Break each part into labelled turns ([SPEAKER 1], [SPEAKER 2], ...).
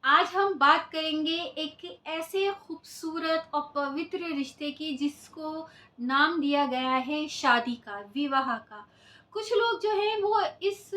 [SPEAKER 1] आज हम बात करेंगे एक ऐसे खूबसूरत और पवित्र रिश्ते की जिसको नाम दिया गया है शादी का, विवाह का। कुछ लोग जो हैं वो इस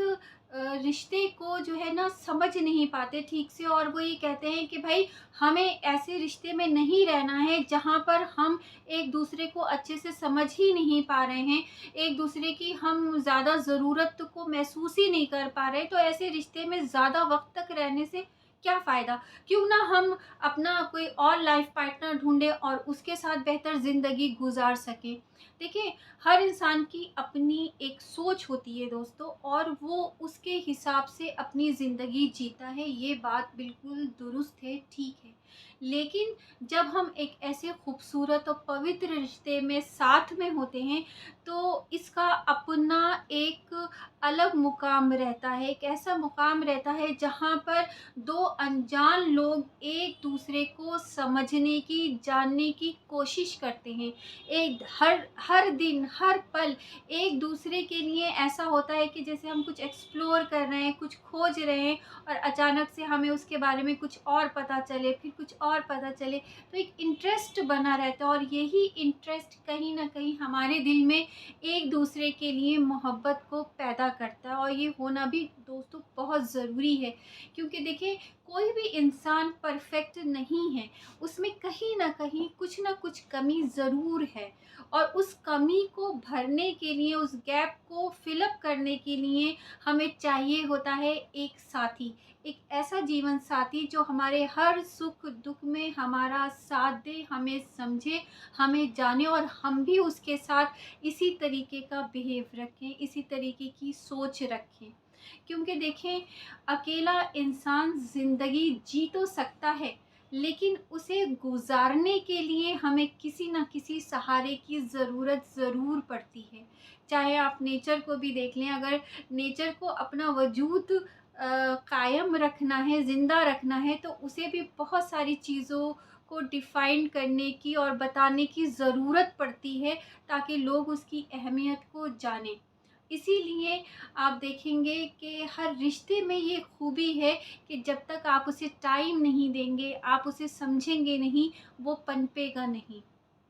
[SPEAKER 1] रिश्ते को जो है ना समझ नहीं पाते ठीक से, और वो ये कहते हैं कि भाई हमें ऐसे रिश्ते में नहीं रहना है जहाँ पर हम एक दूसरे को अच्छे से समझ ही नहीं पा रहे हैं, एक दूसरे की हम ज़्यादा ज़रूरत को महसूस ही नहीं कर पा रहे। तो ऐसे रिश्ते में ज़्यादा वक्त तक रहने से क्या फ़ायदा? क्यों ना हम अपना कोई और लाइफ़ पार्टनर ढूँढें और उसके साथ बेहतर ज़िंदगी गुज़ार सकें। देखिए, हर इंसान की अपनी एक सोच होती है दोस्तों, और वो उसके हिसाब से अपनी ज़िंदगी जीता है, ये बात बिल्कुल दुरुस्त है, ठीक है। लेकिन जब हम एक ऐसे खूबसूरत और पवित्र रिश्ते में साथ में होते हैं, तो इसका अपना एक अलग मुक़ाम रहता है, एक ऐसा मुक़ाम रहता है जहाँ पर 2 अनजान लोग एक दूसरे को समझने की, जानने की कोशिश करते हैं। एक हर हर दिन, हर पल एक दूसरे के लिए ऐसा होता है कि जैसे हम कुछ एक्सप्लोर कर रहे हैं, कुछ खोज रहे हैं, और अचानक से हमें उसके बारे में कुछ और पता चले, फिर कुछ और पता चले, तो एक इंटरेस्ट बना रहता है, और यही इंटरेस्ट कहीं न कहीं हमारे दिल में एक दूसरे के लिए मोहब्बत को पैदा करता है, और ये होना भी दोस्तों बहुत ज़रूरी है। क्योंकि देखिए, कोई भी इंसान परफेक्ट नहीं है, उसमें कहीं न कहीं कुछ न कुछ कमी ज़रूर है, और उस कमी को भरने के लिए, उस गैप को फ़िल अप करने के लिए हमें चाहिए होता है एक साथी, एक ऐसा जीवन साथी जो हमारे हर सुख-दुःख में हमारा साथ दे, हमें समझे, हमें जाने, और हम भी उसके साथ इसी तरीके का बिहेव रखें, इसी तरीके की सोच रखें। क्योंकि देखें, अकेला इंसान ज़िंदगी जी तो सकता है, लेकिन उसे गुज़ारने के लिए हमें किसी न किसी सहारे की ज़रूरत ज़रूर पड़ती है। चाहे आप नेचर को भी देख लें, अगर नेचर को अपना वजूद कायम रखना है, ज़िंदा रखना है, तो उसे भी बहुत सारी चीज़ों को डिफ़ाइन करने की और बताने की ज़रूरत पड़ती है, ताकि लोग उसकी अहमियत को जानें। इसीलिए आप देखेंगे कि हर रिश्ते में ये खूबी है कि जब तक आप उसे टाइम नहीं देंगे, आप उसे समझेंगे नहीं, वो पनपेगा नहीं।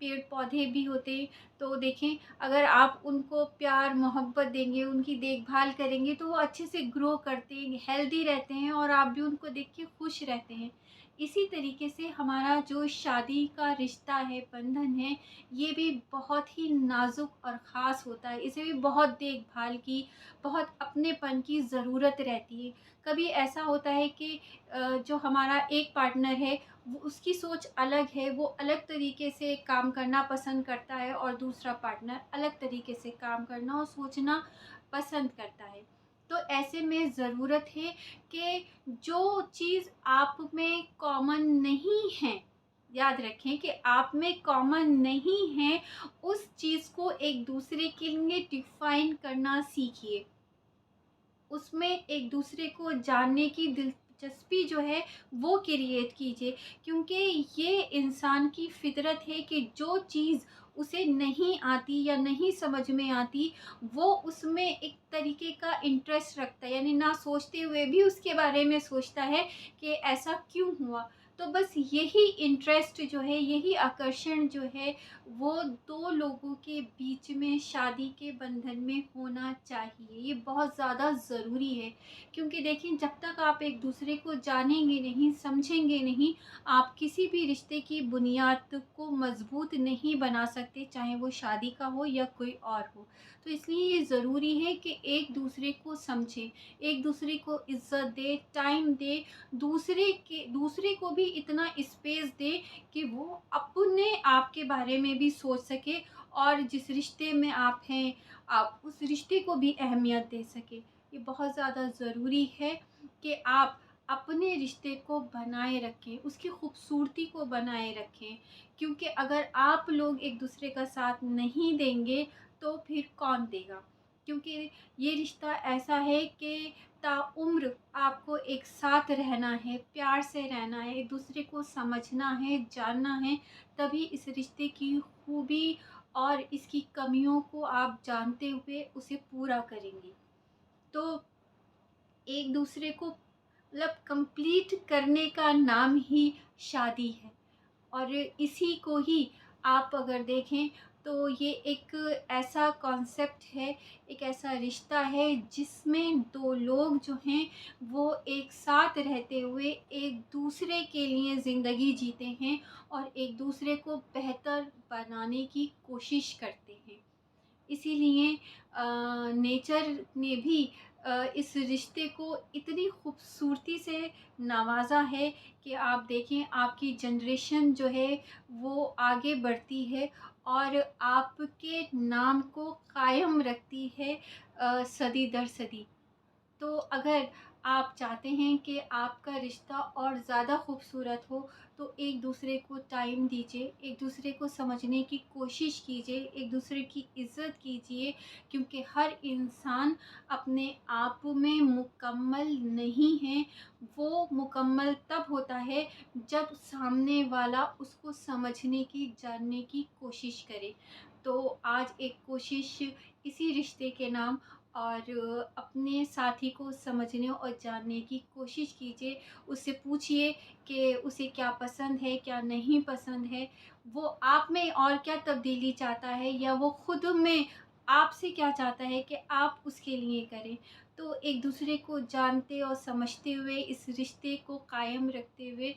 [SPEAKER 1] पेड़-पौधे भी होते हैं, तो देखें, अगर आप उनको प्यार, मोहब्बत देंगे, उनकी देखभाल करेंगे, तो वो अच्छे से ग्रो करते हैं, हेल्दी रहते हैं, और आप भी उनको देख के खुश रहते हैं। इसी तरीके से हमारा जो शादी का रिश्ता है, बंधन है, ये भी बहुत ही नाज़ुक और ख़ास होता है। इसे भी बहुत देखभाल की, बहुत अपनेपन की ज़रूरत रहती है। कभी ऐसा होता है कि जो हमारा एक पार्टनर है, वो उसकी सोच अलग है, वो अलग तरीके से काम करना पसंद करता है, और दूसरा पार्टनर अलग तरीके से काम करना और सोचना पसंद करता है। तो ऐसे में ज़रूरत है कि जो चीज़ आप में कॉमन नहीं है, याद रखें कि आप में कॉमन नहीं है, उस चीज़ को एक दूसरे के लिए डिफ़ाइन करना सीखिए। उसमें एक दूसरे को जानने की दिलचस्पी जो है वो क्रिएट कीजिए, क्योंकि ये इंसान की फितरत है कि जो चीज़ उसे नहीं आती या नहीं समझ में आती, वो उसमें एक तरीके का इंटरेस्ट रखता है, यानी ना सोचते हुए भी उसके बारे में सोचता है कि ऐसा क्यों हुआ। तो बस यही इंटरेस्ट जो है, यही आकर्षण जो है, वो 2 लोगों के बीच में शादी के बंधन में होना चाहिए। ये बहुत ज़्यादा ज़रूरी है, क्योंकि देखिए, जब तक आप एक दूसरे को जानेंगे नहीं, समझेंगे नहीं, आप किसी भी रिश्ते की बुनियाद को मज़बूत नहीं बना सकते, चाहे वो शादी का हो या कोई और हो। तो इसलिए ये ज़रूरी है कि एक दूसरे को समझें, एक दूसरे को इज़्ज़त दें, टाइम दें, दूसरे को भी इतना स्पेस दें कि वो अपने आप के बारे में भी सोच सके, और जिस रिश्ते में आप हैं, आप उस रिश्ते को भी अहमियत दे सके। ये बहुत ज़्यादा ज़रूरी है कि आप अपने रिश्ते को बनाए रखें, उसकी खूबसूरती को बनाए रखें, क्योंकि अगर आप लोग एक दूसरे का साथ नहीं देंगे, तो फिर कौन देगा? क्योंकि ये रिश्ता ऐसा है कि ताउम्र आपको एक साथ रहना है, प्यार से रहना है, एक दूसरे को समझना है, जानना है, तभी इस रिश्ते की खूबी और इसकी कमियों को आप जानते हुए उसे पूरा करेंगे। तो एक दूसरे को मतलब कंप्लीट करने का नाम ही शादी है। और इसी को ही आप अगर देखें तो ये एक ऐसा कॉन्सेप्ट है, एक ऐसा रिश्ता है जिसमें 2 लोग जो हैं वो एक साथ रहते हुए एक दूसरे के लिए ज़िंदगी जीते हैं और एक दूसरे को बेहतर बनाने की कोशिश करते हैं। इसीलिए नेचर ने भी इस रिश्ते को इतनी खूबसूरती से नवाज़ा है कि आप देखें आपकी जनरेशन जो है वो आगे बढ़ती है और आपके नाम को कायम रखती है सदी दर सदी। तो अगर आप चाहते हैं कि आपका रिश्ता और ज़्यादा खूबसूरत हो तो एक दूसरे को टाइम दीजिए, एक दूसरे को समझने की कोशिश कीजिए, एक दूसरे की इज़्ज़त कीजिए, क्योंकि हर इंसान अपने आप में मुकम्मल नहीं है। वो मुकम्मल तब होता है जब सामने वाला उसको समझने की, जानने की कोशिश करे। तो आज एक कोशिश इसी रिश्ते के नाम और अपने साथी को समझने और जानने की कोशिश कीजिए। उससे पूछिए कि उसे क्या पसंद है, क्या नहीं पसंद है, वो आप में और क्या तब्दीली चाहता है या वो खुद में आपसे क्या चाहता है कि आप उसके लिए करें। तो एक दूसरे को जानते और समझते हुए इस रिश्ते को कायम रखते हुए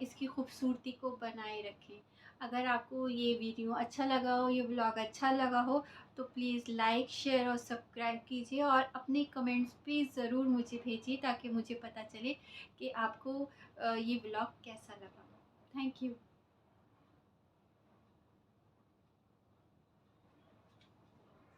[SPEAKER 1] इसकी खूबसूरती को बनाए रखें। अगर आपको ये वीडियो अच्छा लगा हो, ये व्लॉग अच्छा लगा हो तो प्लीज़ लाइक, शेयर और सब्सक्राइब कीजिए और अपने कमेंट्स प्लीज़ ज़रूर मुझे भेजिए ताकि मुझे पता चले कि आपको ये व्लॉग कैसा लगा। Thank you.